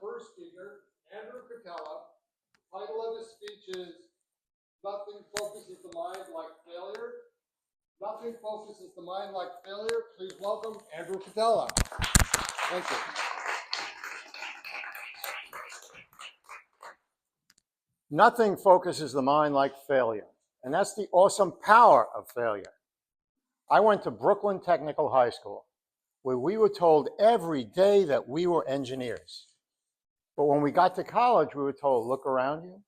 first speaker, Andrew Catella. The title of his speech is Nothing Focuses the Mind Like Failure. Nothing focuses the mind like failure. Please welcome Andrew Catella. Thank you. Nothing focuses the mind like failure, and that's the awesome power of failure. I went to Brooklyn Technical High School, where we were told every day that we were engineers. But when we got to college, we were told, look around you,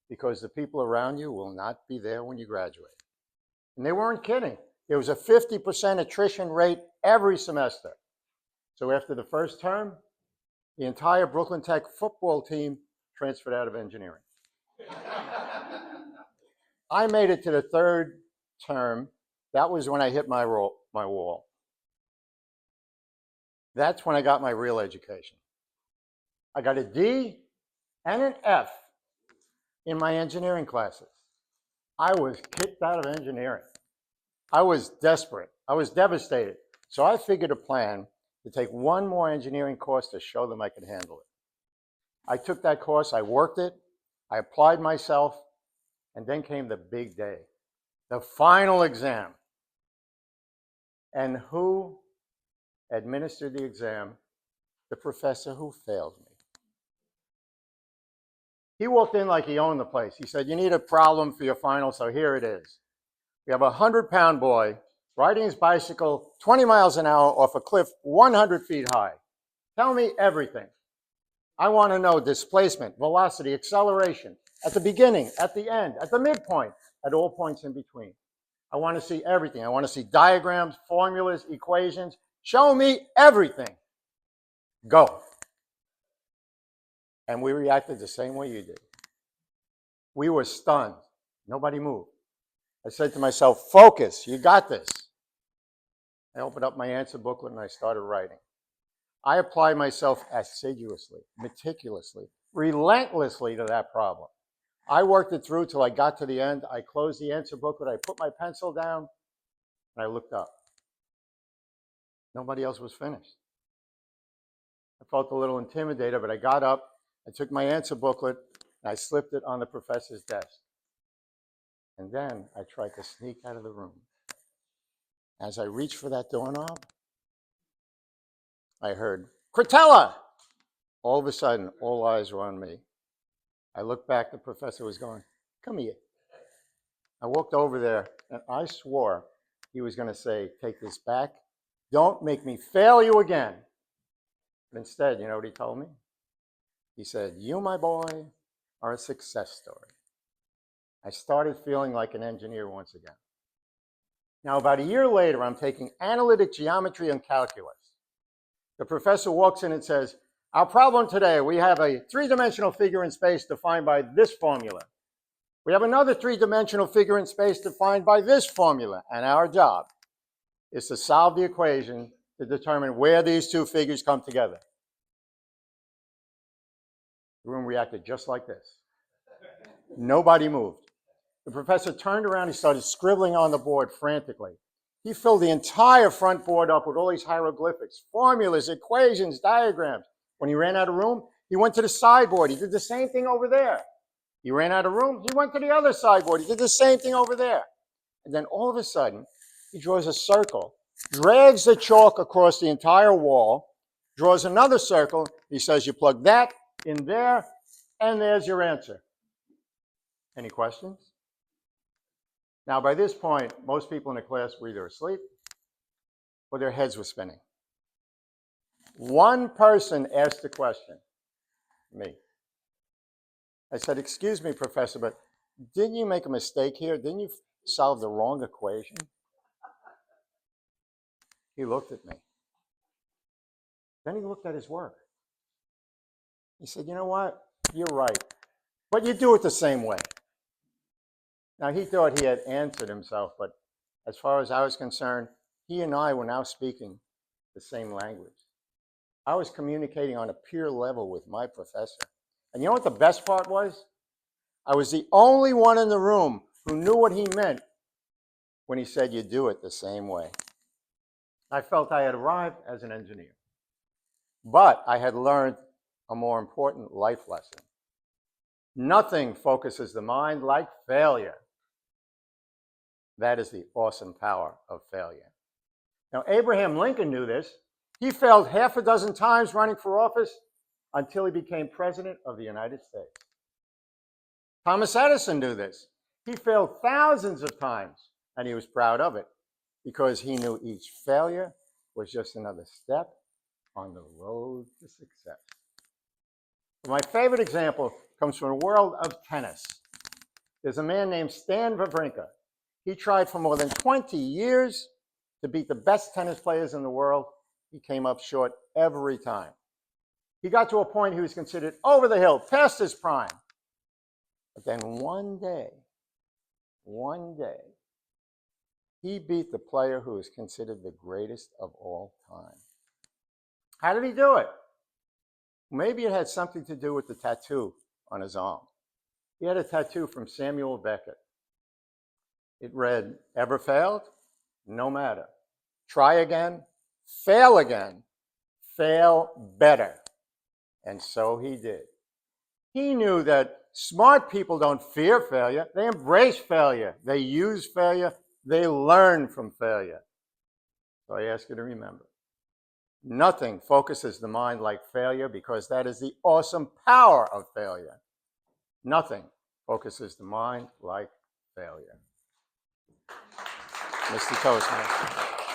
because the people around you will not be there when you graduate. And they weren't kidding. There was a 50% attrition rate every semester. So after the first term, the entire Brooklyn Tech football team transferred out of engineering. I made it to the third term. That was when I hit my wall. That's when I got my real education. I got a D and an F in my engineering classes. I was kicked out of engineering. I was desperate. I was devastated. So I figured a plan to take one more engineering course to show them I could handle it. I took that course, I worked it, I applied myself, and then came the big day, the final exam. And who administered the exam? The professor who failed me. He walked in like he owned the place. He said, you need a problem for your final, so here it is. We have a 100-pound boy riding his bicycle 20 miles an hour off a cliff 100 feet high. Tell me everything. I want to know displacement, velocity, acceleration, at the beginning, at the end, at the midpoint, at all points in between. I want to see everything. I want to see diagrams, formulas, equations. Show me everything. Go. And we reacted the same way you did. We were stunned. Nobody moved. I said to myself, focus, you got this. I opened up my answer booklet and I started writing. I applied myself assiduously, meticulously, relentlessly to that problem. I worked it through till I got to the end. I closed the answer booklet, I put my pencil down, and I looked up. Nobody else was finished. I felt a little intimidated, but I got up, I took my answer booklet, and I slipped it on the professor's desk. And then I tried to sneak out of the room. As I reached for that doorknob, I heard, Catella! All of a sudden, all eyes were on me. I looked back, the professor was going, come here. I walked over there, and I swore he was going to say, take this back. Don't make me fail you again. But instead, you know what he told me? He said, you, my boy, are a success story. I started feeling like an engineer once again. Now, about a year later, I'm taking analytic geometry and calculus. The professor walks in and says, our problem today, we have a three-dimensional figure in space defined by this formula. We have another three-dimensional figure in space defined by this formula, and our job is to solve the equation to determine where these two figures come together. The room reacted just like this. Nobody moved. The professor turned around, he started scribbling on the board frantically. He filled the entire front board up with all these hieroglyphics, formulas, equations, diagrams. When he ran out of room, he went to the sideboard. He did the same thing over there. He ran out of room, he went to the other sideboard. He did the same thing over there. And then all of a sudden, he draws a circle, drags the chalk across the entire wall, draws another circle. He says, you plug that in there, and there's your answer. Any questions? Now, by this point, most people in the class were either asleep or their heads were spinning. One person asked a question, me. I said, excuse me, professor, but didn't you make a mistake here? Didn't you solve the wrong equation? He looked at me. Then he looked at his work. He said, you know what? You're right, but you do it the same way. Now, he thought he had answered himself, but as far as I was concerned, he and I were now speaking the same language. I was communicating on a peer level with my professor. And you know what the best part was? I was the only one in the room who knew what he meant when he said, you do it the same way. I felt I had arrived as an engineer. But I had learned a more important life lesson. Nothing focuses the mind like failure. That is the awesome power of failure. Now, Abraham Lincoln knew this. He failed half a dozen times running for office until he became president of the United States. Thomas Edison knew this. He failed thousands of times, and he was proud of it because he knew each failure was just another step on the road to success. My favorite example comes from the world of tennis. There's a man named Stan Wawrinka. He tried for more than 20 years to beat the best tennis players in the world. He came up short every time. He got to a point he was considered over the hill, past his prime. But then one day, he beat the player who is considered the greatest of all time. How did he do it? Maybe it had something to do with the tattoo on his arm. He had a tattoo from Samuel Beckett. It read, "Ever failed? No matter. Try again, fail better." And so he did. He knew that smart people don't fear failure, they embrace failure, they use failure, they learn from failure. So I ask you to remember, nothing focuses the mind like failure because that is the awesome power of failure. Nothing focuses the mind like failure. Mr. Toastmaster.